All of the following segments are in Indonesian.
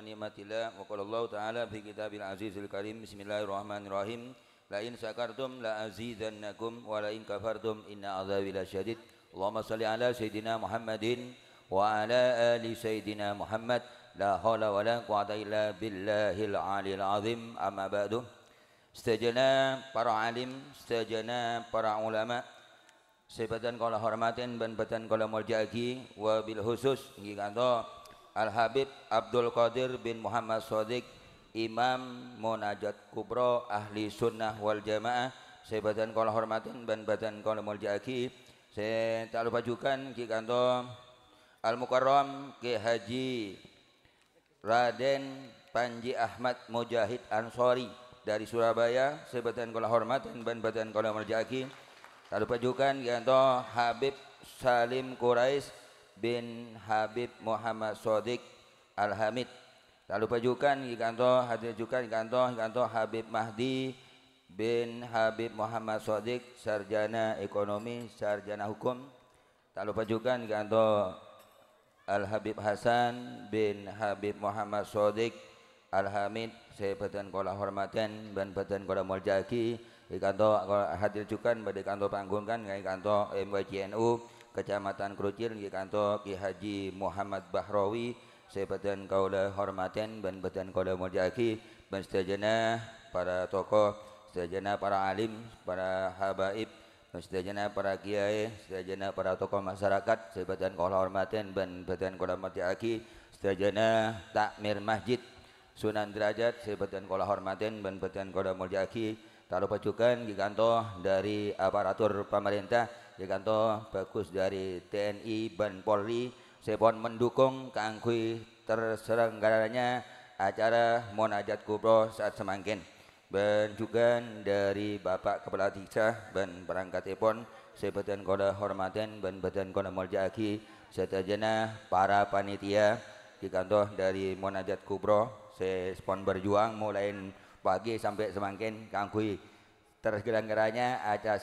wa ni'matillah wa qala Allah ta'ala fi kitabil azizil karim bismillahirrahmanirrahim la in syakartum la azidannakum wa la in kafartum inna adzabi lasyadid. Allahumma shalli ala sayyidina Muhammadin wa ala ali sayyidina Muhammad la haula wa la quwata illa billahil aliyil azim. Amma ba'du. Setajana para alim, setajana para ulama, sebatan kala hormatin dan batan kala muljaki wa bil khusus ngikanto Al Habib Abdul Qadir bin Muhammad Shadiq Imam Munajat Kubro Ahli Sunnah wal Jamaah, sebatan kala hormatin dan batan kala muljaki. Saya tak lupa juga ngikanto Al Mukarram Ki Haji Raden Panji Ahmad Mujahid Ansori dari Surabaya, sebatan kala hormatin dan batan kala muljaki. Tak lupa juga kanto Habib Salim Quraisy bin Habib Muhammad Shadiq Al-Hamid. Tak lupa juga kanto hadir juga kanto Habib Mahdi bin Habib Muhammad Shadiq sarjana ekonomi, sarjana hukum. Tak lupa juga kanto Al-Habib Hasan bin Habib Muhammad Shadiq Al-Hamid, sebatan kala hormatan dan batan kala muljaki. Kanto hadir juga pada kanto panggungan ngai kanto MYJNU Kecamatan Krucil kanto Ki Haji Muhammad Bahrawi, sebatan kaula hormaten dan batan kaula muljaki. Dan setajana para tokoh, setajana para alim, para habaib, dan setajana para kiai, setajana para tokoh masyarakat, sebatan kaula hormaten dan batan kaula muljaki. Setajana takmir masjid Sunan Derajat, sebatan kaula hormaten dan batan kaula muljaki. Tak lupa juga kanto dari aparatur pemerintah, kanto bagus dari TNI dan Polri, sepon mendukung kangkui terselenggaranya acara Munajat Kubro saat semangkin. Dan juga dari Bapak Kepala Diksa dan perangkat epon, sebatan koda hormatan dan batan koda muljaki, setajana para panitia kanto dari Munajat Kubro, sepon berjuang mulai pagi sampai semangkin kangkui terselenggaranya acara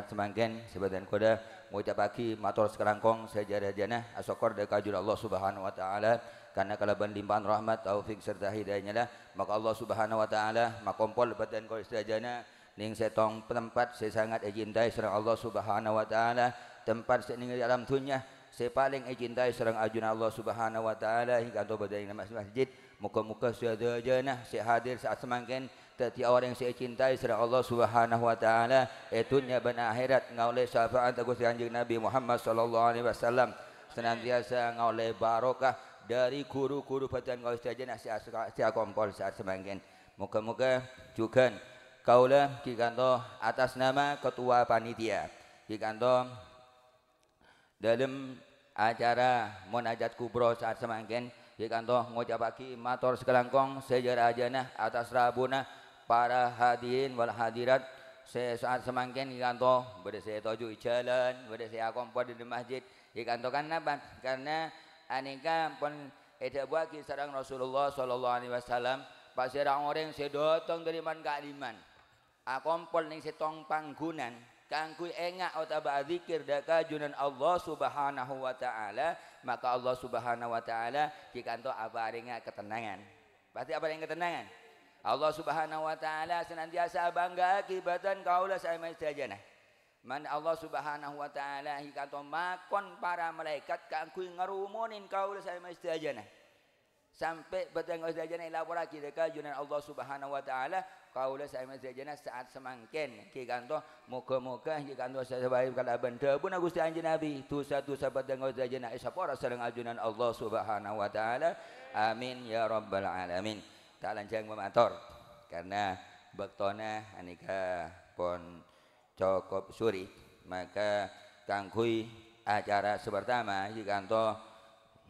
semangkin, sebatan koda ngucap pagi matur sekelangkong sejarah jana asokor dekajul Allah subhanahu wa ta'ala, karena kalaban limpahan rahmat taufik serta hidayahnya lah maka Allah subhanahu wa ta'ala makompol batan koda sejana ning setong tempat saya sangat cintai serang Allah subhanahu wa ta'ala, tempat saya ning dalam dunia saya paling cintai serang ajun Allah subhanahu wa ta'ala hingga to badai masjid. Muka-muka sudah jana saya hadir saat semangkin setiap orang yang saya cintai serang Allah subhanahu wa ta'ala dunia dan akhirat ngaulai syafaat Gusti Kanjeng Nabi Muhammad sallallahu alaihi wasallam, senantiasa ngaulai barokah dari guru-guru batan kau istajana sia kompol saat semangkin. Muka-muka juga kaula kikanto atas nama ketua panitia kikanto dalam acara Munajat Kubro saat semangkin kanto ngucap pagi matur sekelangkong sejarah ajana atas rabuna para hadirin wal hadirat saat semangkin kanto bade saya tuju jalan bade saya kompor di masjid kanto karena aneka pun eda bagi sareng Rasulullah sallallahu alaihi wasallam pas orang saya datang dari man kaliman akompol ning setong panggunan kangkui engak otaba zikir daka junan Allah subhanahu wa ta'ala, maka Allah subhanahu wa ta'ala dikanto abaringa ketenangan. Pasti abaring ketenangan. Allah subhanahu wa ta'ala senantiasa bangga kibatan kaula saemai sajana. Man Allah subhanahu wa ta'ala dikanto makon para malaikat kangkui ngarumunin kaula saemai sajana. Sampai batang sajana ilapora daka junan Allah subhanahu wa ta'ala kaula saemai sajana saat semangkin kikanto muga-muga kikanto sabae kalaban debun Gusti Kanjeng Nabi dosa-dosa batang sajana isapora sareng ajunan Allah subhanahu wa ta'ala. Amin ya rabbal alamin. Tak lanjang mematur karena bektona anika pon cukup suri, maka kangkui acara sepertama kikanto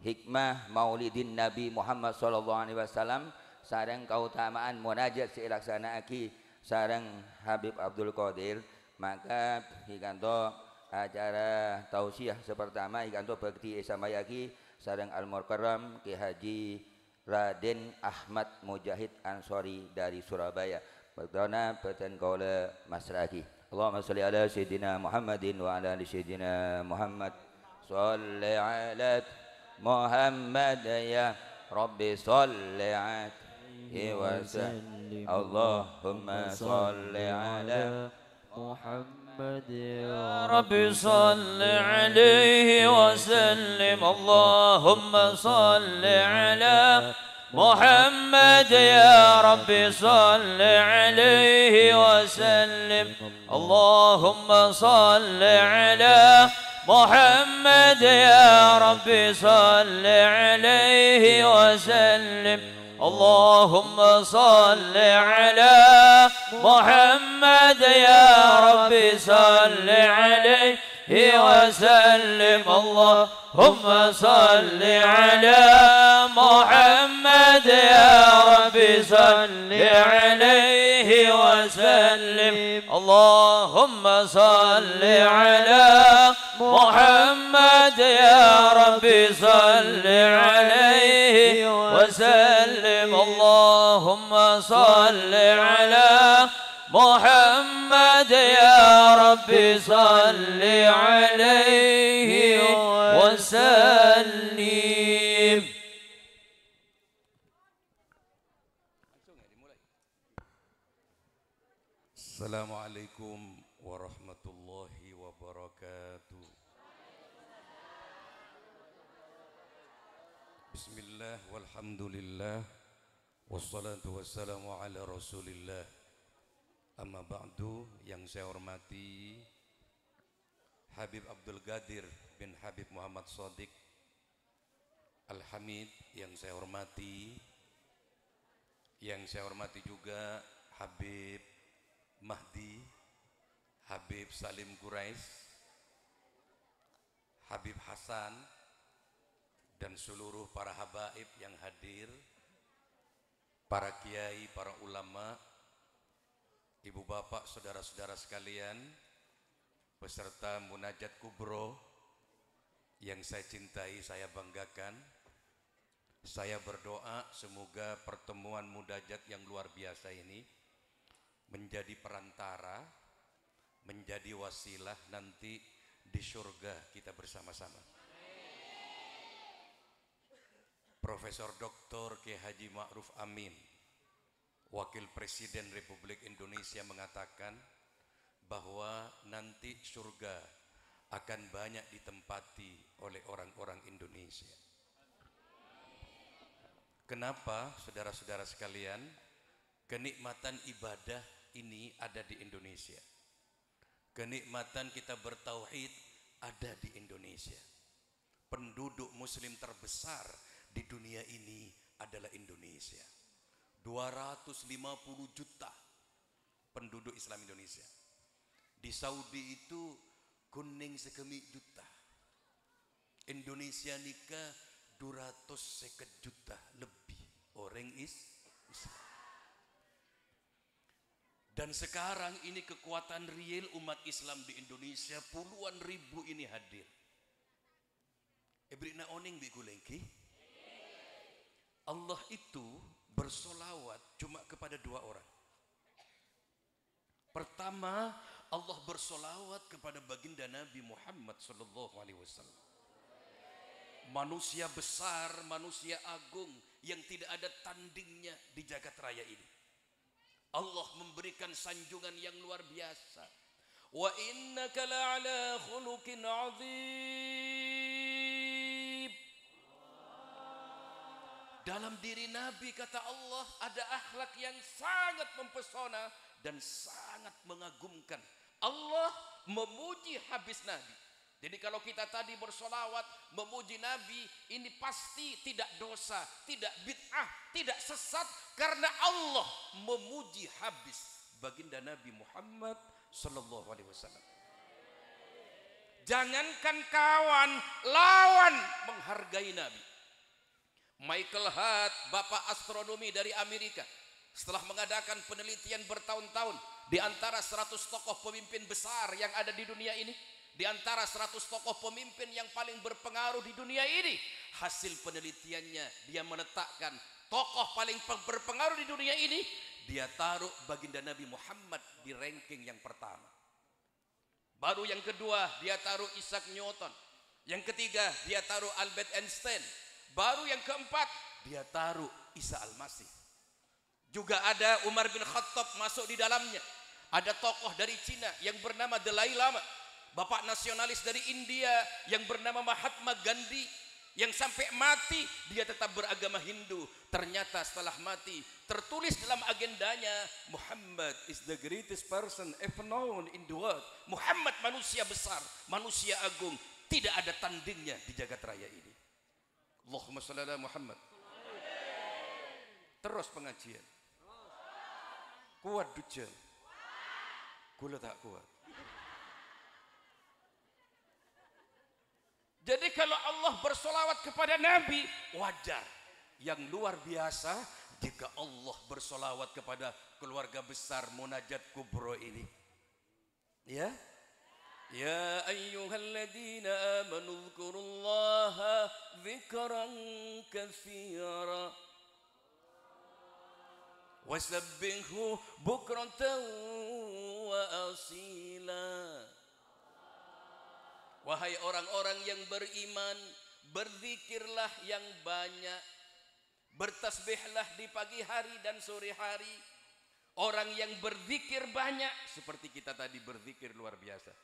hikmah maulidin Nabi Muhammad sallallahu alaihi wasallam sareng kautamaan munajat silaksanaki sareng Habib Abdul Qadir, maka hikanto acara tausiah sepertama hikanto bakti samayaki sareng Al Mukarram Ki Haji Raden Ahmad Mujahid Ansori dari Surabaya. Bagaimana beten kaula masraki. Allahumma sholli ala sayyidina Muhammadin wa ala ali sayyidina Muhammad. Sholli ala Muhammad ya Rabbi salli alaihi wasallim Allahumma salli ala محمد يا رب صل عليه وسلم اللهم صل على محمد يا رب صل عليه وسلم اللهم صل على محمد يا رب صل عليه وسلم اللهم صل على محمد يا رب صل عليه وسلم اللهم صل على محمد يا رب صل عليه وسلم اللهم صل على محمد يا رب صل عليه وسلم اللهم صل على محمد يا رب صل عليه وسلم. Assalamualaikum warahmatullahi wabarakatuh. Bismillah walhamdulillah wassalatu wassalamu ala rasulillah. Amma ba'du, yang saya hormati Habib Abdul Qadir bin Habib Muhammad Shadiq Al-Hamid, yang saya hormati juga Habib Mahdi, Habib Salim Quraisy, Habib Hasan, dan seluruh para habaib yang hadir, para kiai, para ulama, ibu bapak, saudara-saudara sekalian, peserta munajat kubro yang saya cintai, saya banggakan. Saya berdoa semoga pertemuan munajat yang luar biasa ini menjadi perantara, menjadi wasilah nanti di surga kita bersama-sama. Profesor Dr. Kiai Haji Ma'ruf Amin, Wakil Presiden Republik Indonesia, mengatakan bahwa nanti surga akan banyak ditempati oleh orang-orang Indonesia. Kenapa, saudara-saudara sekalian? Kenikmatan ibadah ini ada di Indonesia. Kenikmatan kita bertauhid ada di Indonesia. Penduduk muslim terbesar di dunia ini adalah Indonesia. 250 juta penduduk Islam Indonesia. Di Saudi itu kuning sekemik juta. Indonesia nikah 250 juta lebih orang Islam. Dan sekarang ini kekuatan real umat Islam di Indonesia puluhan ribu ini hadir. Ebrina oning bikulengki. Allah itu bersolawat cuma kepada dua orang. Pertama, Allah bersolawat kepada baginda Nabi Muhammad SAW. Manusia besar, manusia agung yang tidak ada tandingnya di jagat raya ini. Allah memberikan sanjungan yang luar biasa. Wa innaka la'ala khuluqin 'adzim. Dalam diri Nabi, kata Allah, ada akhlak yang sangat mempesona dan sangat mengagumkan. Allah memuji habis Nabi. Jadi kalau kita tadi bersolawat memuji Nabi, ini pasti tidak dosa, tidak bid'ah, tidak sesat, karena Allah memuji habis baginda Nabi Muhammad sallallahu alaihi wasallam. Jangankan kawan, lawan menghargai Nabi. Michael Hart, bapak astronomi dari Amerika, setelah mengadakan penelitian bertahun-tahun di antara 100 tokoh pemimpin besar yang ada di dunia ini, di antara 100 tokoh pemimpin yang paling berpengaruh di dunia ini, hasil penelitiannya dia meletakkan tokoh paling berpengaruh di dunia ini, dia taruh baginda Nabi Muhammad di ranking yang pertama. Baru yang kedua dia taruh Isaac Newton. Yang ketiga dia taruh Albert Einstein. Baru yang keempat dia taruh Isa Al-Masih. Juga ada Umar bin Khattab masuk di dalamnya. Ada tokoh dari Cina yang bernama Dalai Lama. Bapak nasionalis dari India yang bernama Mahatma Gandhi. Yang sampai mati dia tetap beragama Hindu. Ternyata setelah mati tertulis dalam agendanya, Muhammad is the greatest person ever known in the world. Muhammad manusia besar, manusia agung, tidak ada tandingnya di jagat raya ini. Allahumma shalli ala Muhammad. Terus pengajian. Kuat duja. Gula tak kuat. Jadi kalau Allah bersolawat kepada Nabi, wajar. Yang luar biasa jika Allah bersolawat kepada keluarga besar Munajat Kubro ini. Ya? Ya ayyuhalladzina amanu dzkurullaha dzikran katsira wasabbihu bukratan wa asila. Wahai orang-orang yang beriman, berzikirlah yang banyak, bertasbihlah di pagi hari dan sore hari. Orang yang berzikir banyak, seperti kita tadi berzikir luar biasa.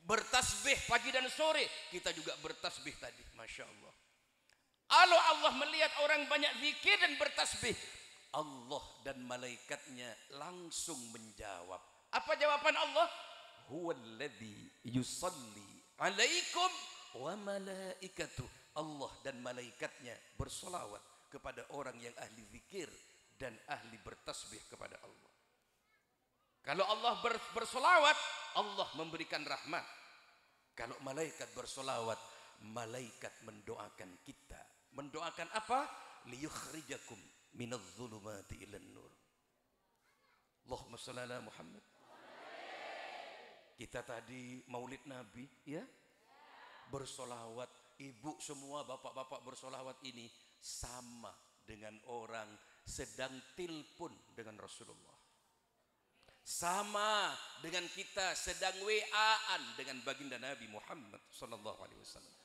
Bertasbih pagi dan sore, kita juga bertasbih tadi, Masya Allah. Kalau Allah melihat orang banyak zikir dan bertasbih, Allah dan malaikatnya langsung menjawab. Apa jawaban Allah? Huwallazi yusalli alaikum wa malaikatuh. Allah dan malaikatnya bersolawat kepada orang yang ahli zikir dan ahli bertasbih kepada Allah. Kalau Allah bersolawat, Allah memberikan rahmat. Kalau malaikat bersolawat, malaikat mendoakan kita. Mendoakan apa? Liyukhrijakum minadh-dhulumati ilan nur. Allahumma shalli ala Muhammad. Kita tadi maulid Nabi, ya, bersolawat. Ibu semua, bapak-bapak bersolawat ini sama dengan orang sedang tilpun dengan Rasulullah. Sama dengan kita sedang WA-an dengan baginda Nabi Muhammad sallallahu alaihi wasallam.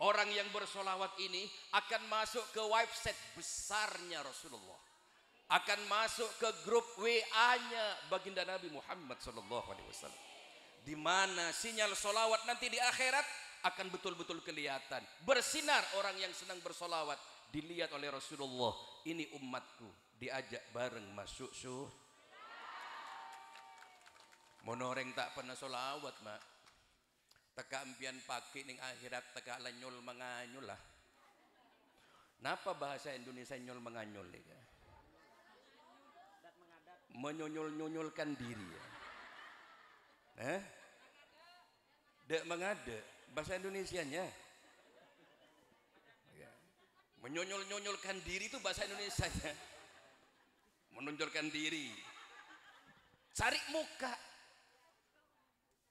Orang yang bersolawat ini akan masuk ke website besarnya Rasulullah. Akan masuk ke grup WA-nya baginda Nabi Muhammad sallallahu alaihi wasallam. Di mana sinyal solawat nanti di akhirat akan betul-betul kelihatan. Bersinar orang yang senang bersolawat. Dilihat oleh Rasulullah. Ini umatku. Diajak bareng masuk surga. Monoreng tak pernah solawat, mak. Teka ampian pakai ning akhirat teka lanyol menganyul lah. Napa bahasa Indonesia nyol menganyul ya? Menyonyol-nyonyolkan diri ya. Dek mengada bahasa Indonesianya. Ya. Menyonyol-nyonyolkan diri itu bahasa Indonesianya. Menonjolkan diri. Cari muka.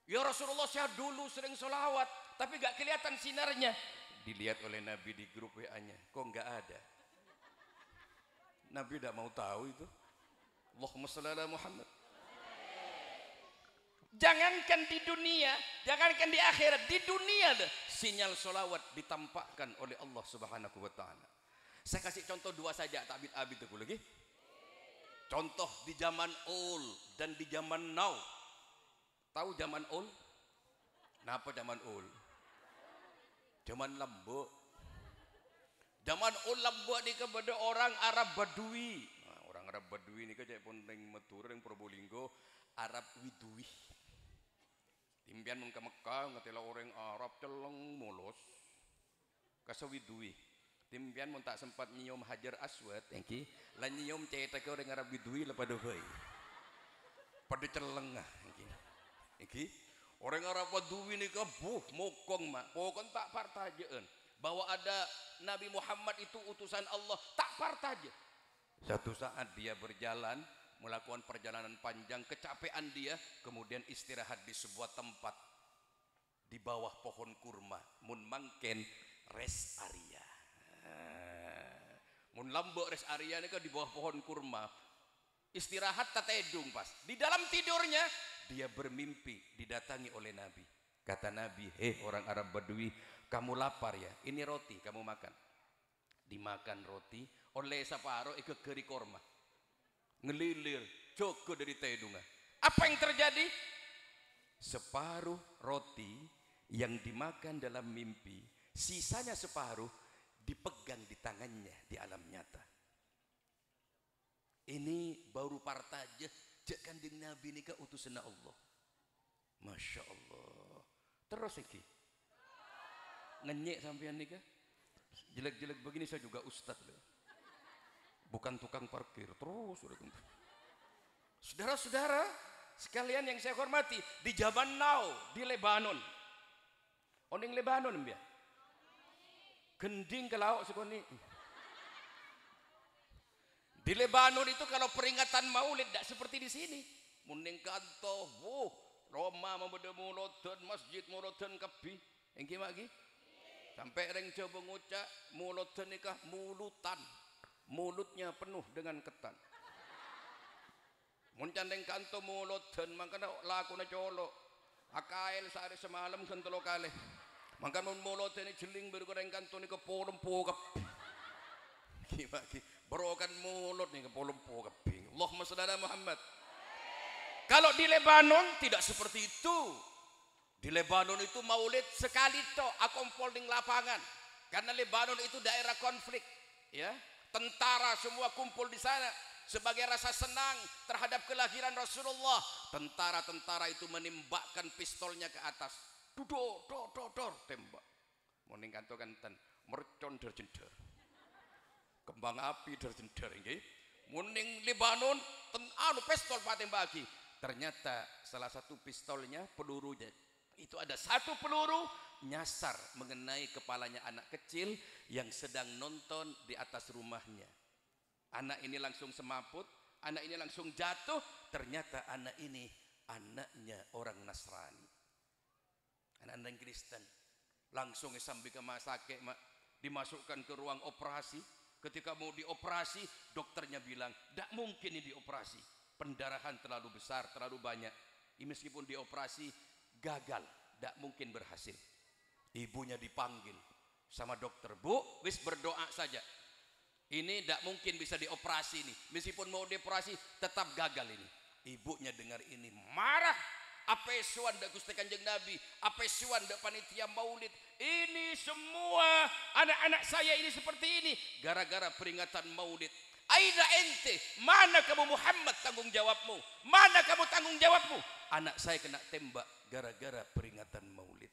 Ya Rasulullah, saya dulu sering sholawat, tapi gak kelihatan sinarnya. Dilihat oleh Nabi di grup WA-nya, kok gak ada? Nabi tidak mau tahu itu. Allahumma shalli ala Muhammad. Jangankan di dunia, jangankan di akhirat, di dunia deh sinyal sholawat ditampakkan oleh Allah Subhanahu wa ta'ala. Saya kasih contoh dua saja, tak abid itu lagi. Contoh di zaman old dan di zaman now. Tahu zaman old? Kenapa zaman old? Zaman lambo. Zaman old lambo ini kepada orang Arab Badui. Nah, orang Arab Badui ini kayak pun yang metur yang Probolinggo, Arab Widui. Timbian mun ke Mekah ngatela orang Arab celeng mulus. Kasawidui. Timbian mun tak sempat nyium Hajar Aswad, engki, lan nyium cetak orang Arab Widui lepada heuy. Pada celeng ah engki. Iki orang Arab Badui ini kebuh mokong mak pokon tak partajeun bahwa ada Nabi Muhammad itu utusan Allah, tak partaje. Satu saat dia berjalan melakukan perjalanan panjang, kecapean dia, kemudian istirahat di sebuah tempat di bawah pohon kurma. Mun mangken rest area. Mun lambok rest area ini kan di bawah pohon kurma. Istirahat tatedung pas. Di dalam tidurnya dia bermimpi didatangi oleh Nabi. Kata Nabi, orang Arab Badui, kamu lapar ya? Ini roti, kamu makan. Dimakan roti oleh separuh ikut keri korma. Ngelilir joko dari tedunga. Apa yang terjadi? Separuh roti yang dimakan dalam mimpi, sisanya separuh dipegang di tangannya di alam nyata. Ini baru partaja jak kanjeng Nabi nikah utusan Allah. Masya Allah. Terus iki ngenyek sampean nikah. Jelek-jelek begini saya juga ustadz loh. Bukan tukang parkir. Terus saudara-saudara sekalian yang saya hormati, di zaman now di Lebanon. Oning Lebanon mbia. Gending ke laut sekoni. Di Lebanon itu kalau peringatan Maulid tidak seperti di sini. Muning kanto, Roma membeda mulodan, masjid mulodan kabi. Engki magi. Sampai reng coba ngucap mulodan nikah mulutan. Mulutnya penuh dengan ketan. Mun candeng kanto mulodan makanya lakuna colok. Akail sehari semalam kentelo kalih. Maka mun mulodan ini jeling bergoreng kanto ni ke polompo kabi. Gimana? Berokan mulut nih ke polompo kabi. Allahumma shalli ala Muhammad. Kalau di Lebanon tidak seperti itu. Di Lebanon itu maulid sekali toh akompol di lapangan. Karena Lebanon itu daerah konflik, ya. Tentara semua kumpul di sana sebagai rasa senang terhadap kelahiran Rasulullah. Tentara-tentara itu menembakkan pistolnya ke atas. Dudor, dor, tembak. Muning kanto kanten, mercon derjender. Kembang api derjender nggih. Muning Lebanon pistol patembaki. Ternyata salah satu pistolnya pelurunya itu ada satu peluru nyasar mengenai kepalanya anak kecil yang sedang nonton di atas rumahnya. Anak ini langsung semaput, anak ini langsung jatuh. Ternyata anak ini anaknya orang Nasrani, anak Kristen. Langsung sampai ke rumah sakit, dimasukkan ke ruang operasi. Ketika mau dioperasi, dokternya bilang tidak mungkin ini dioperasi. Pendarahan terlalu besar, terlalu banyak. Meskipun dioperasi gagal, tidak mungkin berhasil. Ibunya dipanggil sama dokter, Bu, wis berdoa saja. Ini tidak mungkin bisa dioperasi ini. Meskipun mau dioperasi, tetap gagal ini. Ibunya dengar ini marah. Apa suan dak Gusti Kanjeng Nabi? Apa suan dak panitia Maulid? Ini semua anak-anak saya ini seperti ini gara-gara peringatan Maulid. Aina ente, mana kamu Muhammad tanggung jawabmu? Mana kamu tanggung jawabmu? Anak saya kena tembak gara-gara peringatan Maulid.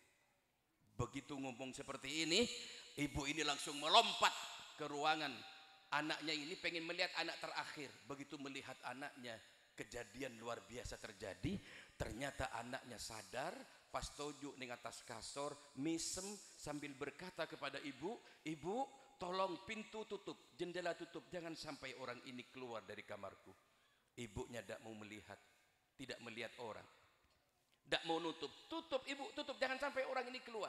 Begitu ngomong seperti ini, ibu ini langsung melompat ke ruangan. Anaknya ini pengen melihat anak terakhir. Begitu melihat anaknya, kejadian luar biasa terjadi. Ternyata anaknya sadar, pas tojuk ning atas kasur, misem sambil berkata kepada ibu, "Ibu, tolong pintu tutup, jendela tutup, jangan sampai orang ini keluar dari kamarku." Ibunya tidak mau melihat, tidak melihat orang, tidak mau nutup. Tutup ibu, tutup, jangan sampai orang ini keluar.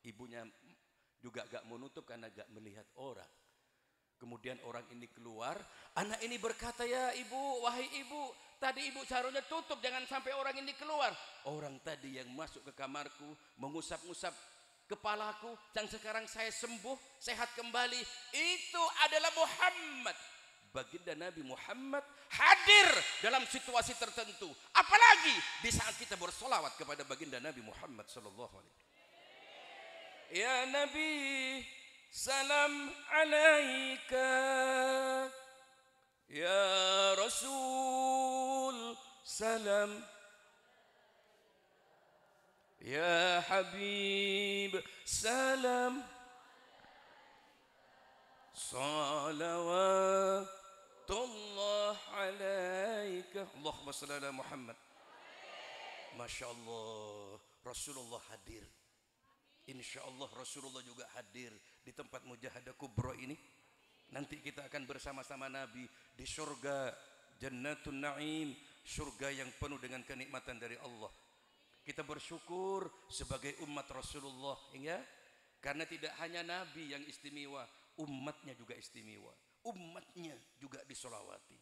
Ibunya juga gak mau nutup karena gak melihat orang. Kemudian orang ini keluar, anak ini berkata, "Ya ibu, wahai ibu, tadi ibu seharusnya tutup, jangan sampai orang ini keluar." Orang tadi yang masuk ke kamarku, mengusap-ngusap kepalaku, dan sekarang saya sembuh, sehat kembali, itu adalah Muhammad. Baginda Nabi Muhammad hadir dalam situasi tertentu, apalagi di saat kita bersolawat kepada baginda Nabi Muhammad sallallahu alaihi wasallam. Ya Nabi, salam alaika. Ya Rasul, salam. Ya Habib, salam. Salawatullah alaika. Allahumma salli ala Muhammad. Masya Allah, Rasulullah hadir. Insya Allah Rasulullah juga hadir di tempat mujahadah kubro ini. Nanti kita akan bersama-sama Nabi di surga Jannatun Naim, surga yang penuh dengan kenikmatan dari Allah. Kita bersyukur sebagai umat Rasulullah, ya, karena tidak hanya Nabi yang istimewa, umatnya juga istimewa, umatnya juga disolawati.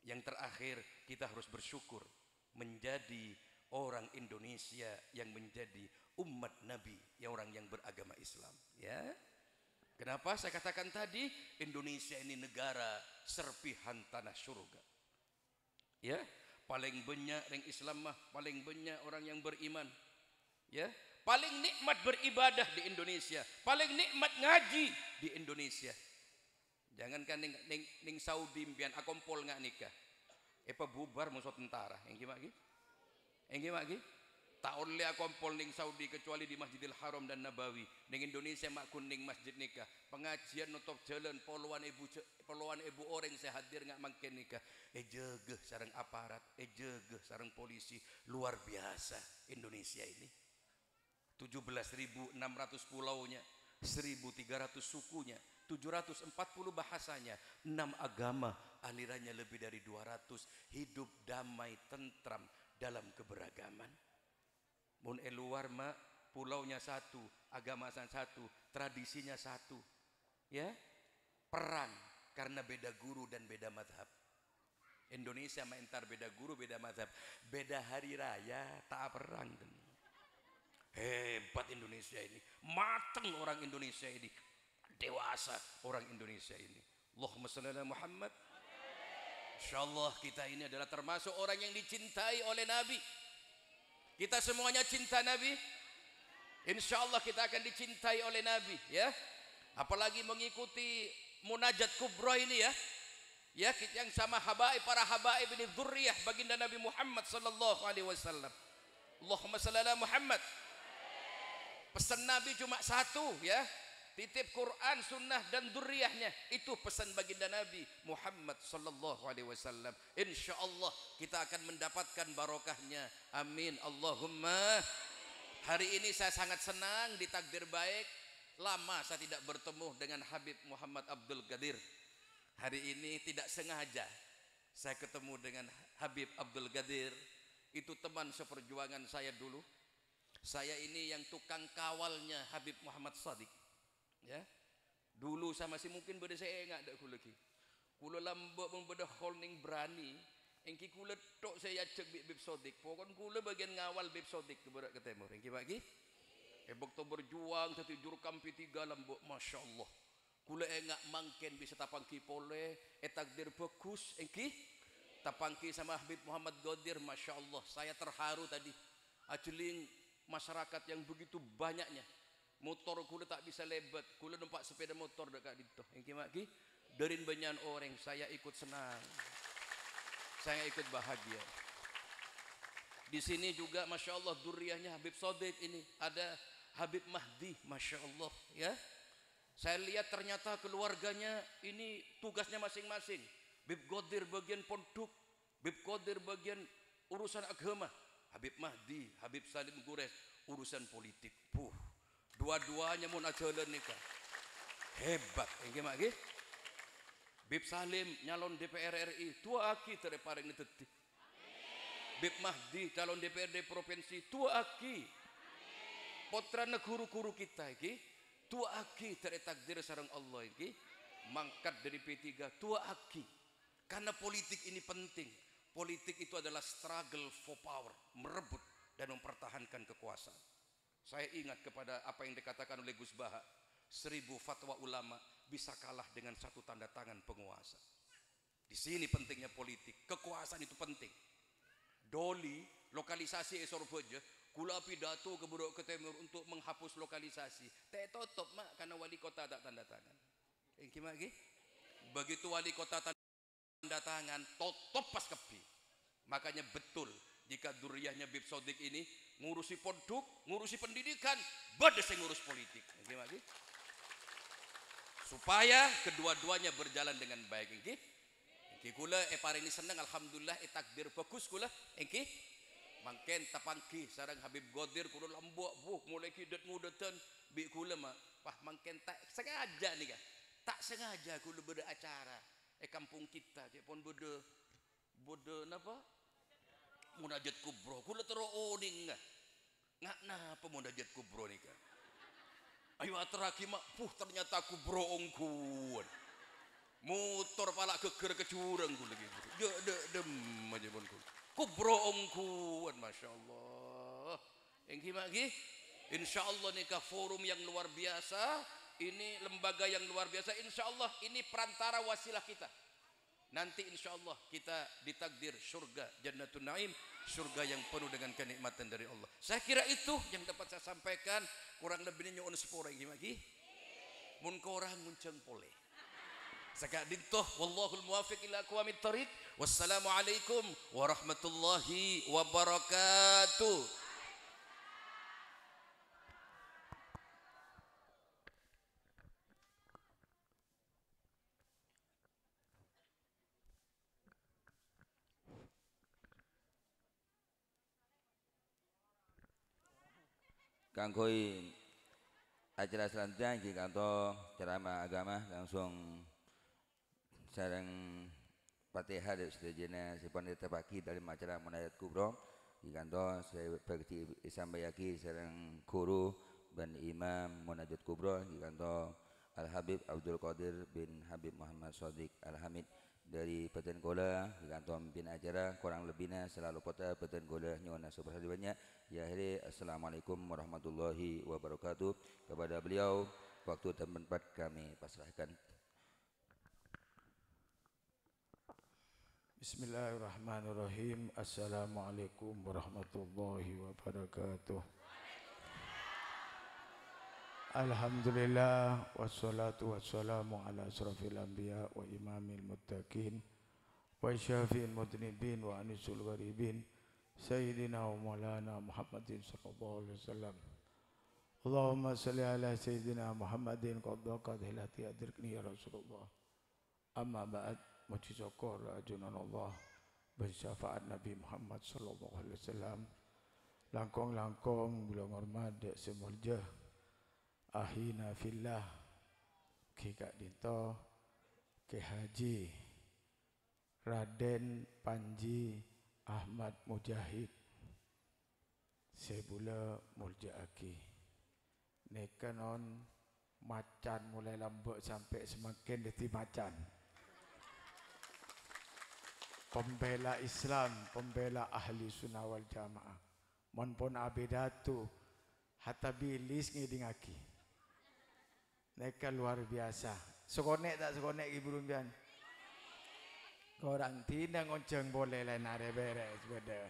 Yang terakhir, kita harus bersyukur menjadi orang Indonesia yang menjadi umat Nabi, yang orang yang beragama Islam, ya. Kenapa saya katakan tadi Indonesia ini negara serpihan tanah surga. Ya, paling banyak orang Islam mah, paling banyak orang yang beriman. Ya, paling nikmat beribadah di Indonesia, paling nikmat ngaji di Indonesia. Jangankan ning Saudi mpian akompol nggak nikah. Apa bubar musuh tentara, yang gimana lagi? Yang gimana lagi? Tak oleh akompol ning Saudi kecuali di Masjidil Haram dan Nabawi. Ning Indonesia mak kuning masjid nikah. Pengajian nutup jalan poluan ibu orang saya hadir nggak makin nikah. Jegeh sareng aparat, jegeh sareng polisi, luar biasa Indonesia ini. 17.600 pulaunya, 1.300 sukunya, 740 bahasanya, 6 agama, alirannya lebih dari 200, hidup damai, tentram dalam keberagaman. Mun luar mak pulaunya satu, agama satu, tradisinya satu. Ya, perang karena beda guru dan beda madhab. Indonesia mah entar beda guru, beda madhab, beda hari raya, tak perang. Hebat Indonesia ini, mateng orang Indonesia ini, dewasa orang Indonesia ini. Allahumma shalli ala Muhammad. Insyaallah kita ini adalah termasuk orang yang dicintai oleh Nabi. Kita semuanya cinta Nabi. Insyaallah kita akan dicintai oleh Nabi, ya. Apalagi mengikuti munajat kubra ini, ya. Ya, yang sama habaib, para habaib ini dzurriyyah baginda Nabi Muhammad sallallahu alaihi wasallam. Allahumma shalli ala Muhammad. Pesan Nabi cuma satu, ya. Titip Quran, sunnah dan dzurriyyahnya. Itu pesan baginda Nabi Muhammad sallallahu alaihi wasallam. Insyaallah kita akan mendapatkan barokahnya. Amin. Allahumma. Hari ini saya sangat senang, ditakdir baik. Lama saya tidak bertemu dengan Habib Muhammad Abdul Qadir. Hari ini tidak sengaja saya ketemu dengan Habib Abdul Qadir. Itu teman seperjuangan saya dulu. Saya ini yang tukang kawalnya Habib Muhammad Shadiq. Ya, dulu saya masih mungkin beda saya enggak ada kula ki. Kula lambok membeda holding berani. Engki kula tok saya cek Bib Shadiq. Pokon kula bagian ngawal Bib Shadiq ke barat ke timur. Engki bagi. Ebok to berjuang tadi jurkam P3 lambok, masya Allah. Kula enggak mangken bisa tapangki pole. Takdir bagus. Engki tapangki sama Habib Muhammad Qadir, masya Allah. Saya terharu tadi. Ajeling masyarakat yang begitu banyaknya. Motor kula tak bisa lebat, kula numpak sepeda motor dekat itu. Engki maki derin banyak orang, saya ikut senang. Saya ikut bahagia. Di sini juga masya Allah dzurriyyahnya Habib Shadiq ini, ada Habib Mahdi, masya Allah, ya. Saya lihat ternyata keluarganya ini tugasnya masing-masing. Bib Qadir bagian pondok, Bib Qadir bagian urusan agama, Habib Mahdi, Habib Salim Gures urusan politik. Dua-duanya mau jalan nikah. Hebat. Engke mak nggih. Bib Salim nyalon DPR RI, tua aki terparing teti. Bib Mahdi calon DPRD provinsi, tua aki. Putra guru-guru kita iki, tua aki takdir sareng Allah iki, mangkat dari P3, tua aki. Karena politik ini penting. Politik itu adalah struggle for power, merebut dan mempertahankan kekuasaan. Saya ingat kepada apa yang dikatakan oleh Gus Baha, 1000 fatwa ulama bisa kalah dengan 1 tanda tangan penguasa. Di sini pentingnya politik, kekuasaan itu penting. Doli, lokalisasi esor beja, kula pidato ke Buruk ke Timur untuk menghapus lokalisasi. Teh tutup mak karena wali kota tak tanda tangan. Gimana lagi? Begitu wali kota tanda tangan, tutup pas kepi. Makanya betul jika dzurriyyahnya Bib Shadiq ini ngurusi pondok, ngurusi pendidikan, bade saya ngurus politik. Gimana lagi? Supaya kedua-duanya berjalan dengan baik. Engki kula paring seneng alhamdulillah takdir bagus kula. Engki mangken tapangki sareng Habib Qadir kula lambok mulai kidet ngudetan bi kula mah wah mangken tak sengaja nih kan. Tak sengaja kula beda acara kampung kita cek pon beda napa? Munajat kubro, kula tero oning nggak napa munajat kubro nih kan? Ayo ateraki mak, ternyata kubro ongkuan, motor palak keker kecurang kula gitu, dem aja pun kubro ongkuan, masya Allah. Yang gimana lagi? Insya Allah nikah forum yang luar biasa, ini lembaga yang luar biasa. Insya Allah ini perantara wasilah kita. Nanti insya Allah kita ditakdir surga Jannatul Naim, surga yang penuh dengan kenikmatan dari Allah. Saya kira itu yang dapat saya sampaikan. Kurang lebihnya nyuwun sepura lagi. Mun korang munceng pole. Sakadintoh wallahul muwaffiq ila aqwamit thoriq. Wassalamualaikum warahmatullahi wabarakatuh. Kangkoi acara selanjutnya di kantor ceramah agama langsung sareng Fatihah dari sedajana si pandita pagi dalam acara munajat kubro di kantor saya bagi sambayaki sareng guru dan imam munajat kubro di kantor Al Habib Abdul Qadir bin Habib Muhammad Shadiq Al Hamid dari Peten Gola di kantor pemimpin acara kurang lebihnya selalu kota Peten Gola nyuwun subhanallah banyak. Ya akhirnya assalamualaikum warahmatullahi wabarakatuh. Kepada beliau waktu dan tempat kami pasrahkan. Bismillahirrahmanirrahim. Assalamualaikum warahmatullahi wabarakatuh. Alhamdulillah wassalatu wassalamu ala asrafil anbiya wa imamil muttaqin wa syafi'il mudnibin wa anisul gharibin Sayyidina wa maulana Muhammadin sallallahu alaihi wasallam. Allahumma salli ala Sayyidina Muhammadin qaddaqad hilati adrikni ya Rasulullah. Amma ba'd, muji syukur ajunan Allah bersyafaat Nabi Muhammad sallallahu alaihi wasallam. Langkong-langkong bulan hormat dek semulja ahina fillah Ki Kak Dinto Ki Haji Raden Panji Ahmad Mujahid Sebula Muljaaki nekanon macan mulai lambuk sampai semakin deti macan. Pembela Islam, pembela ahli sunnah wal jamaah. Mon pon abedatu hatta bilis ngidingaki. Neka luar biasa. Sekonek tak sekonek ibu rumpian. Korang tidak ngonceng boleh lain ada beres beda.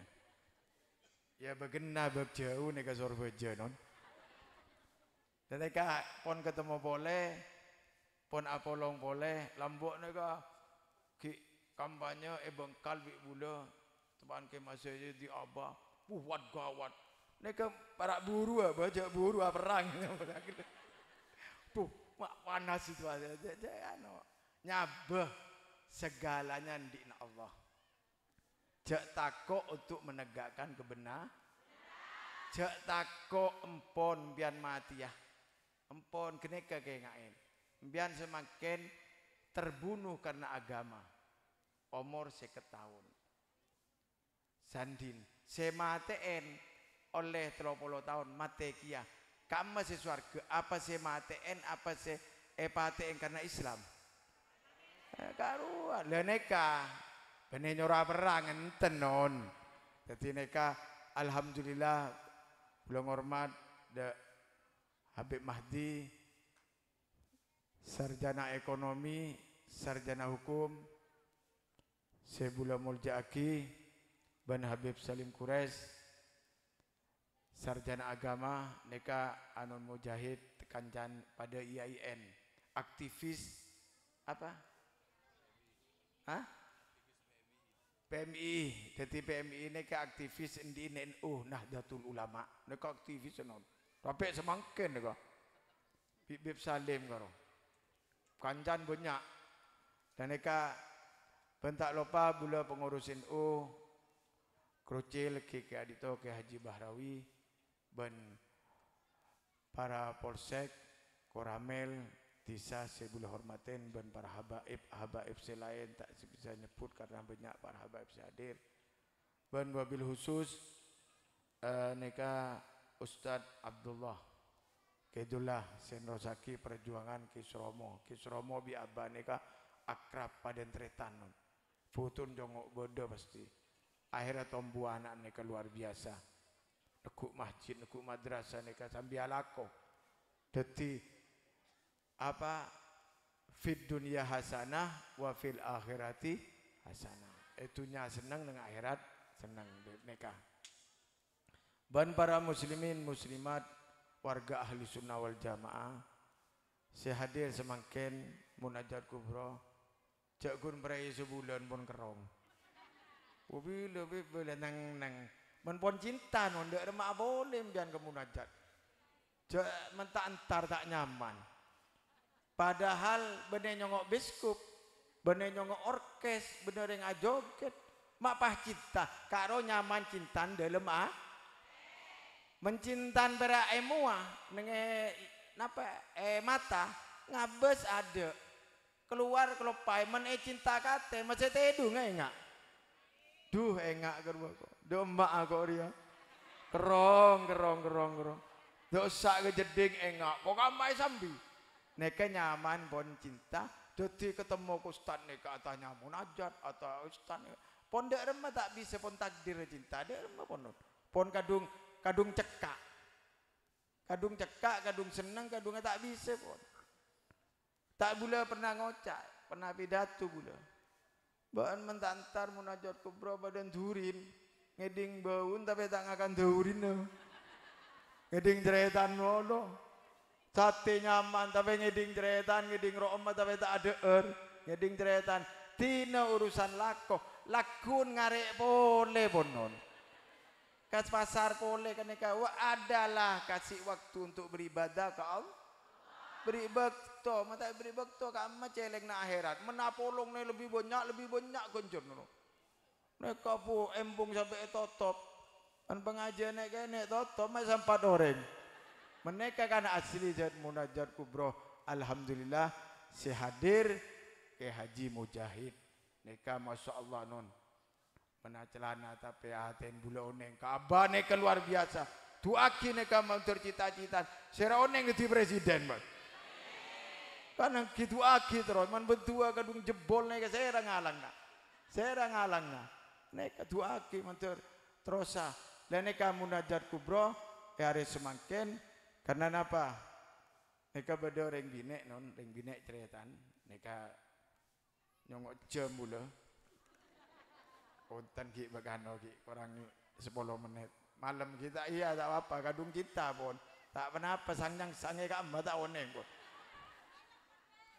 Ya begena berjauh neka sorbeja non. Dan neka pon ketemu boleh, pon apolong boleh, lambuk neka ki kampanye bengkal bik bula, teman ke masa di abah, buat gawat. Neka para buru baca buru perang. Panas situasi. Nyabah segalanya di Allah. Jak takut untuk menegakkan kebenaran. Jak takut empon bian mati ya. Empon keneka kengain. Bian semakin terbunuh karena agama. Umur 50 tahun. Sandin semateen oleh 30 tahun mate kia. Kamu se swarga apa se mateen apa se epateen karena Islam. Karuan le neka bene nyora perang enten non. Dadi neka alhamdulillah kula ngormat de Habib Mahdi sarjana ekonomi, sarjana hukum, Sebula Muljaaki ban Habib Salim Quraisy sarjana agama neka Anun Mujahid kancan pada IAIN aktivis apa? Hah? PMI, jadi PMI neka aktivis di NU Nahdlatul Ulama neka aktivis non. Tapi semangkin neka Bib Salim karo. Kancan banyak. Dan neka bentak lupa bula pengurus NU Krucil Ki Adito Ki Haji Bahrawi ben para polsek Koramel Disa Sebula hormatin ben para habaib selain tak bisa nyebut karena banyak para habaib hadir ben wabil khusus neka Ustadz Abdullah Kedullah Senrosaki perjuangan Kisromo bi abah neka akrab pada tretan putun jongok bodoh pasti akhirnya tombu anak neka luar biasa nekuk masjid nekuk madrasah neka sambil alako deti apa fid dunya hasanah wa fil akhirati hasanah. Itunya senang dengan akhirat, senang nikah. Dan para muslimin muslimat warga ahli sunnah wal jamaah sehadir semakin munajat kubro cak gun berai sebulan pun kerong ubi lebih belenang nang menpon cinta non dek remak boleh jangan ke munajat cak mentak antar tak nyaman padahal bener nyongok biskup bener nyongok orkes bener yang ajoget mak pah cinta karo nyaman cintan dalam mencintan berak emua nenge napa mata ngabes ada keluar kelopai men cinta kate masih tedu enggak duh enggak kerwa kok do mbak aku dia kerong do sak kejeding enggak kok kamai sambi neke nyaman pon cinta dadi ketemu ku ustaz neka tanya munajat atau ustaz pon dek remah tak bisa pon takdir cinta dek remah pon kadung cekak kadung seneng kadung tak bisa pun tak bula pernah ngocak pernah pidato bula bahan mentantar munajat kubro badan durin ngeding baun tapi tak ngakan durin ngeding jeretan lolo sate nyaman tapi ngeding jeretan ngeding ro'omah tapi tak ada ngeding jeretan tina urusan lakun ngarek boleh ponon kas pasar boleh kan adalah kasih waktu untuk beribadah ke Allah beri bekto kama celeng na akhirat menapolong nih lebih banyak kencur no mereka pu embung sampai totop kan pengajian nek totop mai sampai orang mereka kan asli jad munajat kubro alhamdulillah sehadir ke Haji Mujahid neka masya Allah non menacelana tapi aten bula oneng kabane keluar biasa tuaki neka mantur cita-cita sera oneng jadi presiden bang kan gitu aki terus man berdua kadung jebol neka sera ngalang na neka tuaki mantur terosa dan neka munajat kubro hari semakin karena napa neka beda reng binek non reng binek ceretan neka nyongok jam bula konten ki bagano ki kurang 10 menit malam kita iya tak apa kadung kita pun tak pernah sangyang sange ka tak oneng pun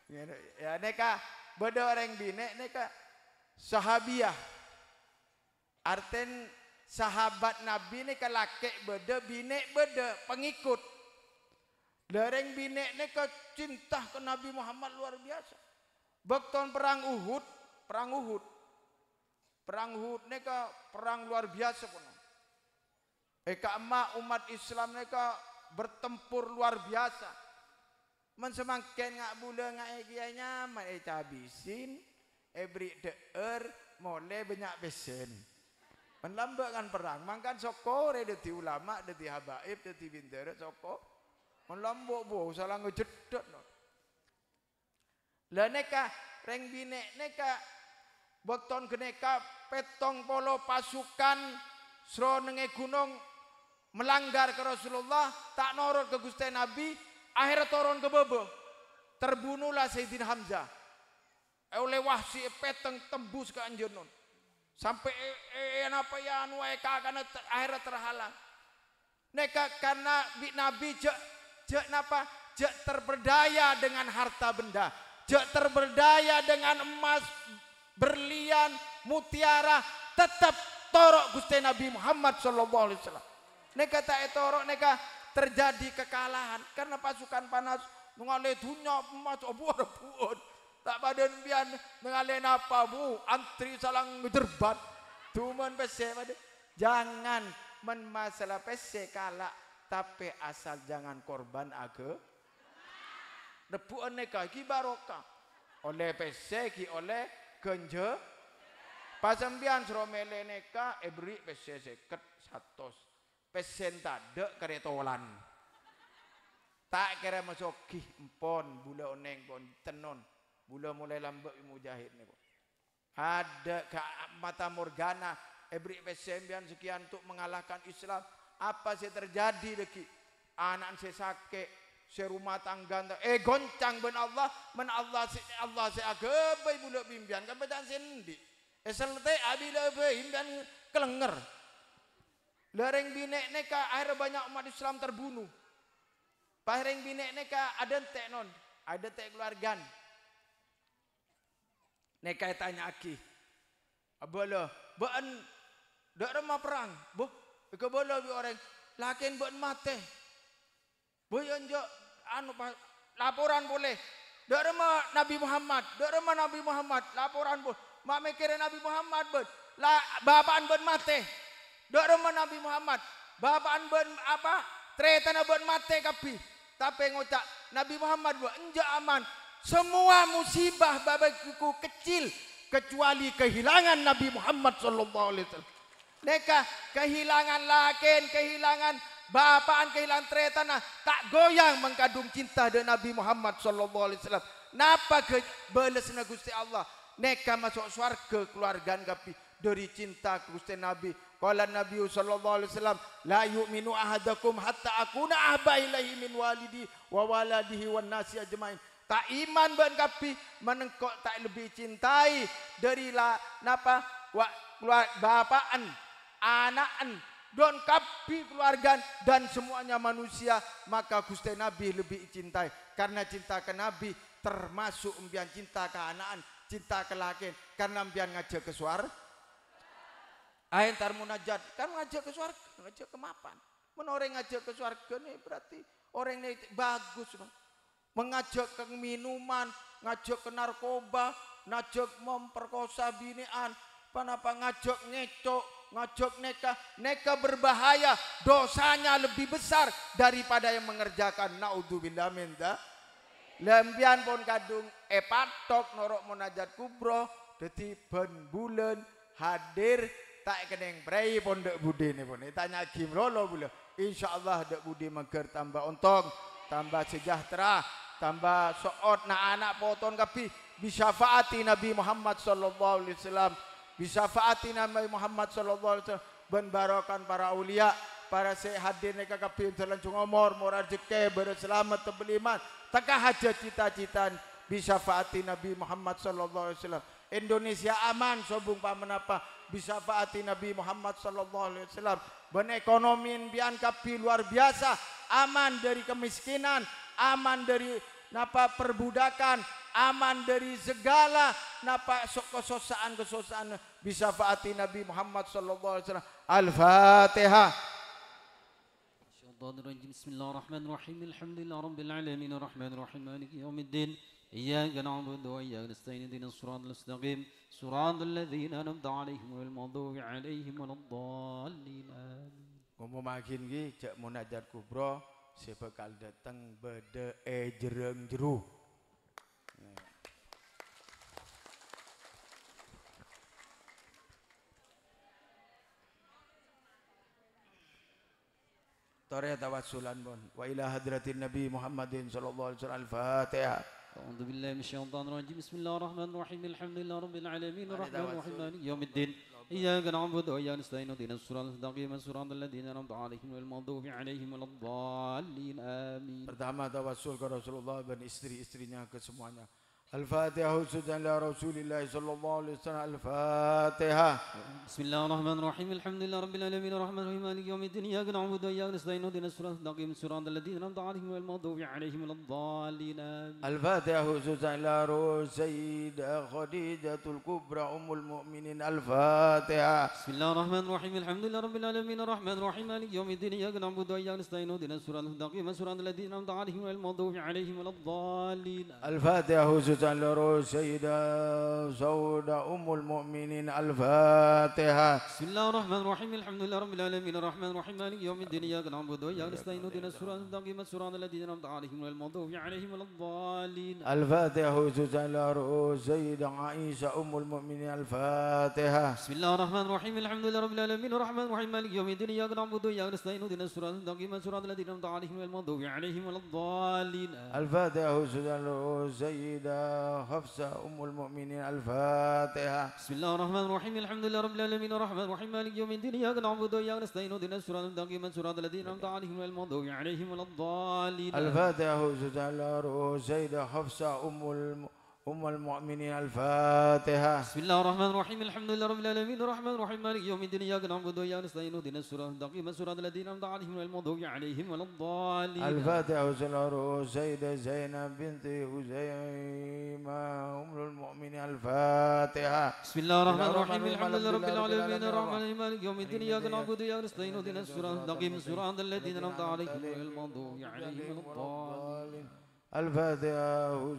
ya neka beda orang bine neka sahabiah arten sahabat nabi neka laki beda bine beda pengikut dereng bine neka cinta ke Nabi Muhammad luar biasa bekton perang Uhud neka perang luar biasa pun. Eka emak umat Islam neka bertempur luar biasa. Men semakin ngak bula ngak kianya man cabisin beri deer mole banyak besen. Men lambak kan perang mangkan sokore dadi ulama dadi habaib dadi bindere soko. Men lambok bo salah ngejedot no. Lah neka reng bine neka Bekton keneka petong polo pasukan sronenge gunung melanggar ke Rasulullah tak norot ke Gusti Nabi akhirnya turun ke Bobo terbunuhlah Sayyidina Hamzah oleh Wahsy peteng tembus ke Anjeun sampai apa ya anu karena akhirnya terhalang neka karena Nabi jek terberdaya dengan harta benda jek terberdaya dengan emas berlian, mutiara, tetap torok Gusti Nabi Muhammad sallallahu alaihi wasallam. Neka tak torok neka terjadi kekalahan karena pasukan panas mengalih dunya emas obuar buun. Tak badan bian mengalih apa bu antri salang ngejerbat. Tuman pese pada jangan men masalah pese kalah tapi asal jangan korban age. Rebuan neka ki barokah. Oleh pese ki oleh kenje pasambian seromele neka beri pese seket 100 pesen tade keretolan tak kira masukih empon bula oneng pon tenon bula mulai lambak Mujahid ni pun ada mata morgana beri pesen bian sekian untuk mengalahkan Islam apa sih terjadi deki anak saya sakit serumah tangga goncang ben Allah Allah se agebe buluk bimbian kan bedan sendi selte abila be imbian kelenger lereng binek neka akhirnya banyak umat Islam terbunuh pahereng binek neka ada tek non ada tek keluargan neka tanya aki abala ben dak remah perang boh ke bola bi orang lakin ben mate boyon jo anu laporan boleh dak remah Nabi Muhammad laporan boleh mak mikir Nabi Muhammad ben bapaan ben mate dak remah Nabi Muhammad bapaan ben apa tretana ben mate kapi tapi ngocak Nabi Muhammad ben enja aman semua musibah babaku kecil kecuali kehilangan Nabi Muhammad sallallahu alaihi wasallam neka kehilangan lakin kehilangan bapaan kehilangan tretana tak goyang mengkandung cinta dengan Nabi Muhammad sallallahu alaihi wasallam napa ke balesna Gusti Allah neka masuk surga keluargaan kapi dari cinta Gusti Nabi qala Nabi sallallahu alaihi wasallam la yu'minu ahadakum hatta akuna ahba ilaihi min walidi wa waladihi wan nasi ajmain tak iman ben kapi menengkok tak lebih cintai dari la napa bapaan anakan don kapi keluarga dan semuanya manusia maka Gusti Nabi lebih cintai karena cinta ke Nabi termasuk umbian cinta ke anakan cinta ke lakin karena umbian ngajak ke suar ain tar munajat kan ngajak ke suar ngajak ke mapan menoreng ngajak ke surga nih berarti orang ini bagus mengajak ke minuman ngajak ke narkoba ngajak memperkosa binian panapa ngajak ngecok ngajak neka berbahaya dosanya lebih besar daripada yang mengerjakan naudzubillah min dzalik lembian pun kadung patok norok munajat kubro dadi ben bulan hadir tak keneng prei pun dek budi ni pun tanya gimrolo bula insyaallah dek budi mager tambah untung tambah sejahtera tambah soot na anak poton kapi bisyafaati Nabi Muhammad sallallahu alaihi wasallam bisyafaati Nabi Muhammad sallallahu alaihi wasallam ben barokan para aulia para hadir neka kapi terlancung umur murah rezeki berselamat terbeliman takah hajat cita-cita bisyafaati Nabi Muhammad sallallahu alaihi wasallam Indonesia aman sobung pamenapa bisyafaati Nabi Muhammad sallallahu alaihi wasallam ben ekonomi bian kapi luar biasa aman dari kemiskinan aman dari napa perbudakan aman dari segala napa kesosaan bisyafaati Nabi Muhammad sallallahu alaihi wasallam Al-Fatihah Bismillahirrahmanirrahim Alhamdulillah rabbil alamin arrahmanirrahim maliki yaumiddin iyyaka na'budu wa iyyaka nasta'in ihdinas siratal mustaqim siratal ladzina an'amta 'alaihim ghairil maghdubi 'alaihim waladdallin amin ngomong makin ki cek munajat kubro sebekal datang bede jereng jeru Tore tawassulan pun wa ila hadratin Nabi Muhammadin sallallahu alaihi wasallam Al-Fatihah أعوذ بالله من الشيطان الرجيم بسم الله الرحمن الرحيم الحمد لله رب العالمين الرحمن الرحيم مالك يوم الدين إياك نعبد وإياك نستعين اهدنا الصراط المستقيم صراط الذين أنعمت عليهم غير المغضوب عليهم ولا الضالين آمين. Pertama tawassul ke Rasulullah dan istri-istrinya ke semuanya. Al-Fatihah khususan la Rasulillah sallallahu alaihi wasallam Al-Fatihah. Bismillahirrahmanirrahim. Alhamdulillah rabbil alamin arrahmanir rahim maliki yaumiddin iyyaka na'budu wa iyyaka nasta'in ihdinas siratal mustaqim siratal ladzina an'amta 'alaihim ghairil maghdubi 'alaihim waladdallin. Al-Fatihah khususan la Sayyidah Khadijatul Kubra Ummul Mukminin Al-Fatihah. Bismillahirrahmanirrahim. Alhamdulillah rabbil alamin arrahmanir rahim maliki yaumiddin iyyaka na'budu wa iyyaka nasta'in ihdinas siratal mustaqim siratal ladzina an'amta 'alaihim ghairil maghdubi 'alaihim waladdallin. Al-Fatihah khususan la Sayyidah Sauda Ummul Mukminin Al-Fatihah. Bismillahirrahmanirrahim. Alhamdulillah rabbil alamin arrahmanir rahim maliki yaumiddin iyyaka na'budu wa iyyaka nasta'in ihdinas siratal mustaqim siratal ladzina an'amta 'alaihim ghairil maghdubi 'alaihim waladdallin. Al-Fatihah khususan la Sayyidah Aisyah Ummul Mukminin Al-Fatihah. Bismillahirrahmanirrahim. Alhamdulillah rabbil alamin arrahmanir rahim maliki yaumiddin iyyaka na'budu wa iyyaka nasta'in ihdinas siratal mustaqim siratal ladzina an'amta 'alaihim ghairil maghdubi 'alaihim waladdallin. Al-Fatihah khususan la Sayyidah حفصة أم المؤمنين الفاتحة. بسم الله الرحمن الرحيم الحمد لله رب العالمين الرحمن الرحيم مالك يوم الدين إياك نعبد وإياك نستعين اهدنا الصراط المستقيم صراط الذين أنعمت عليهم غير المغضوب عليهم ولا الضالين. الفاتحة. سيدة حفصة أم المؤمنين الفاتحة. بسم الله الرحمن الرحيم الحمد لله رب العالمين الرحمن الرحيم مالك يوم الدين إياك نعبد وإياك نستعين اهدنا الصراط المستقيم صراط الذين أنعمت عليهم غير المغضوب عليهم ولا الضالين. الفاتحة. سيدة زينب بنت خزيمة أم المؤمنين الفاتحة. بسم الله الرحمن الرحيم الحمد لله رب العالمين الرحمن الرحيم مالك يوم الدين إياك نعبد وإياك نستعين اهدنا الصراط المستقيم صراط الذين أنعمت عليهم غير المغضوب عليهم ولا الضالين. الفاتحة.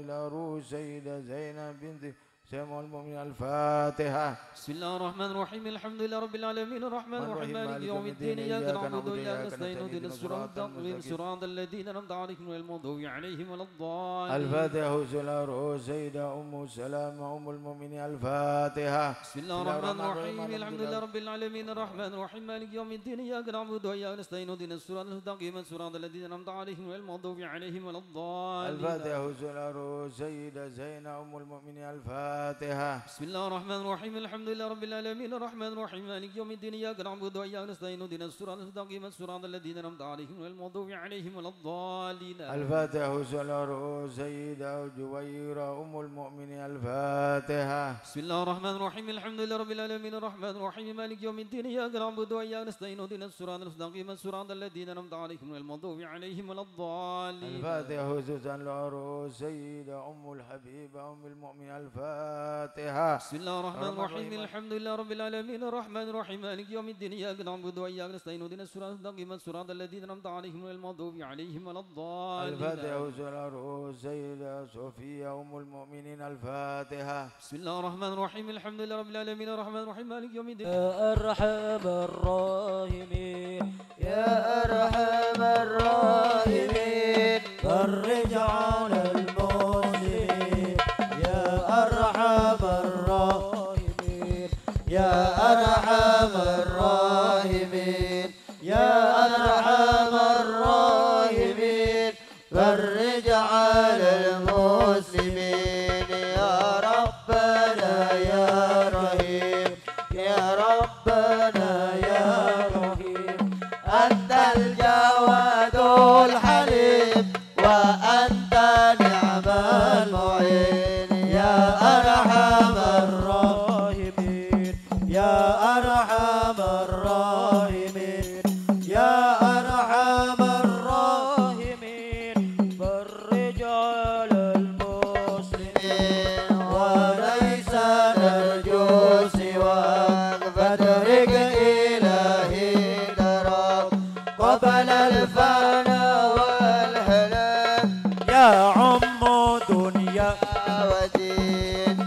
العروس سيدة زينب بنت سمو المؤمنين الفاتحة. بسم الله الرحمن الرحيم الحمد لله رب العالمين الرحمن الرحيم مالك يوم الدين إياك نعبد وإياك نستعين اهدنا الصراط المستقيم صراط الذين أنعمت عليهم غير المغضوب عليهم ولا الضالين. الفاتحة. العروس سيدة أم سلامة أم المؤمنين الفاتحة. بسم الله الرحمن الرحيم الحمد لله رب العالمين الرحمن الرحيم مالك يوم الدين إياك نعبد وإياك نستعين اهدنا الصراط المستقيم صراط الذين أنعمت عليهم غير المغضوب عليهم ولا الضالين. الفاتحة. العروس سيدة زينب أم المؤمنين الفاتحة. بسم الله الرحمن الرحيم الحمد لله رب العالمين الرحمن الرحيم مالك يوم الدين إياك نعبد وإياك نستعين اهدنا الصراط المستقيم صراط الذين أنعمت عليهم غير المغضوب عليهم ولا الضالين. الفاتحة. العروس سيدة جويرة أم المؤمنين الفاتحة. بسم الله الرحمن الرحيم الحمد لله رب العالمين الرحمن الرحيم مالك يوم الدين إياك نعبد وإياك نستعين اهدنا الصراط المستقيم صراط الذين أنعمت عليهم غير المغضوب عليهم ولا الضالين. الفاتحة. العروس سيدة أم الحبيبة أم المؤمنين الفاتحة. بسم الله الرحمن الرحيم الحمد لله رب العالمين الرحمن الرحيم مالك يوم الدين إياك نعبد وإياك نستعين اهدنا الصراط المستقيم صراط الذين أنعمت عليهم غير المغضوب عليهم ولا الضالين. الفاتحة. العروس سيدة صوفيا أم المؤمنين الفاتحة. بسم الله الرحمن الرحيم الحمد لله رب العالمين الرحمن الرحيم مالك يوم الدين يا أرحم الراحمين يا أرحم الراحمين فرج على المسلمين يا أرحم الراحمين يا أرحم الراحمين يا أرحم الراحمين فرج على المسلمين يا ربنا يا رحيم يا ربنا يا رحيم أنت الجواد الحليم وأنت نعم المعين يا أرحم الراحمين يا أرحم الراحمين يا أرحم الراحمين فرج على المسلمين وليس نرجو سواك فاترك إلهي درب قبل الفنا والهلاك يا عم دنيا ودين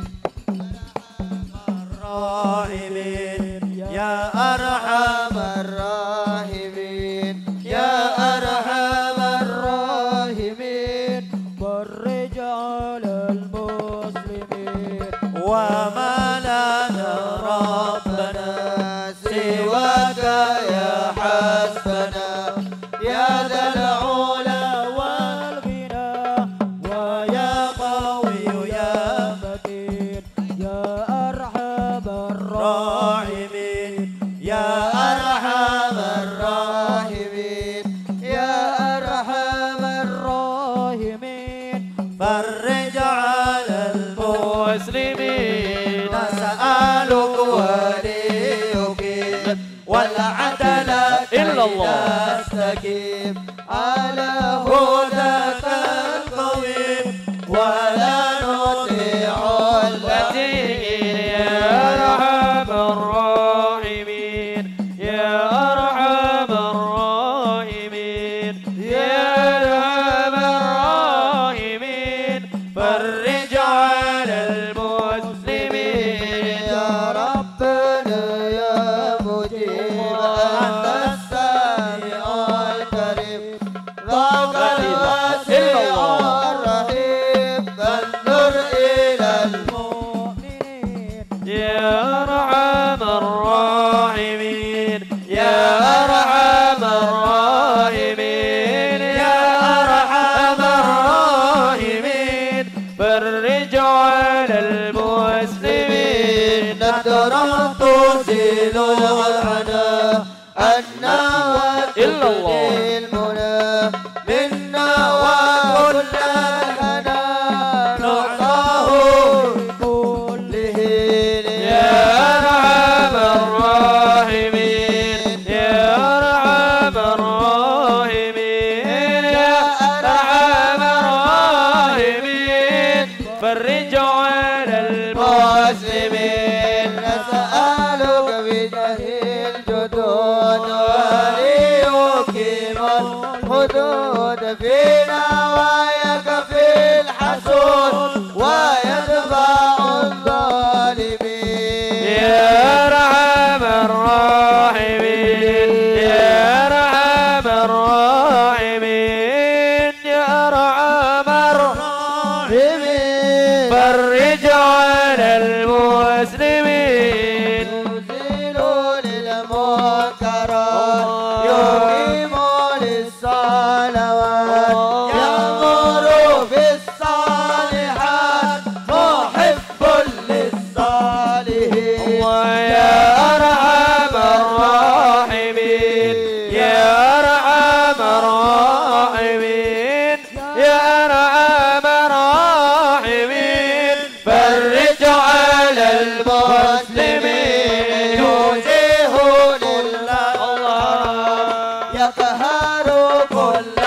الراحمين يا أرحم الراحمين يا أرحم الراحمين فرج على المسلمين وما لنا ربنا سواك يا حسبنا يا ذا العلا والغنى ويا قوي يا متين يا أرحم الراحمين يا أرحم الراحمين يا أرحم الراحمين فرج على المسلمين نسألك وليك والعدل إلا الله نستقيم على هداك القويم ولا نطيع الذين يا أرحم الراحمين يا أرحم الراحمين يا أرحم الراحمين فرج على المسلمين يا ربنا يا مجيب أنت السامع الكريم نارا تزيل العنا أنا وتبني المنى منا وكل الهنا نعطاه كله يا أرحم الراحمين يا أرحم الراحمين يا أرحم الراحمين فرج على المسلمين نسألك بجاه الجدود وليقيم الحدود في نواياك في الحسود ويدفع الظالمين يا أرحم الراحمين يا أرحم الراحمين يا أرحم الراحمين فرج على المسلمين يزيل للمنكرات يقيم للصلوات يأمر بالصالحات محب للصالحين ويا أرحم الراحمين يا أرحم الراحمين يا أرحم الراحمين فرج على المسلمين يوجه لله يقهر كل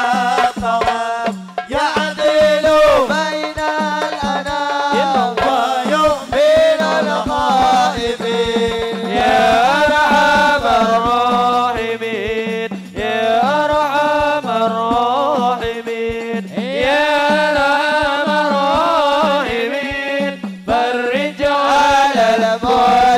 طواف يعدل بين الأنام ويؤمن الخائفين يا أرحم الراحمين يا أرحم الراحمين يا أرحم الراحمين فرج على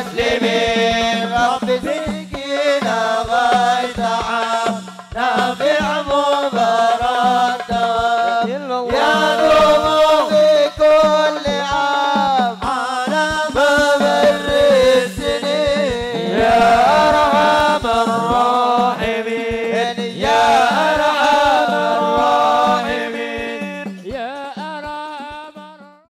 المسلمين رب سكينة غيث عام نافع مبارك دوام يا دوم في كل عام على باب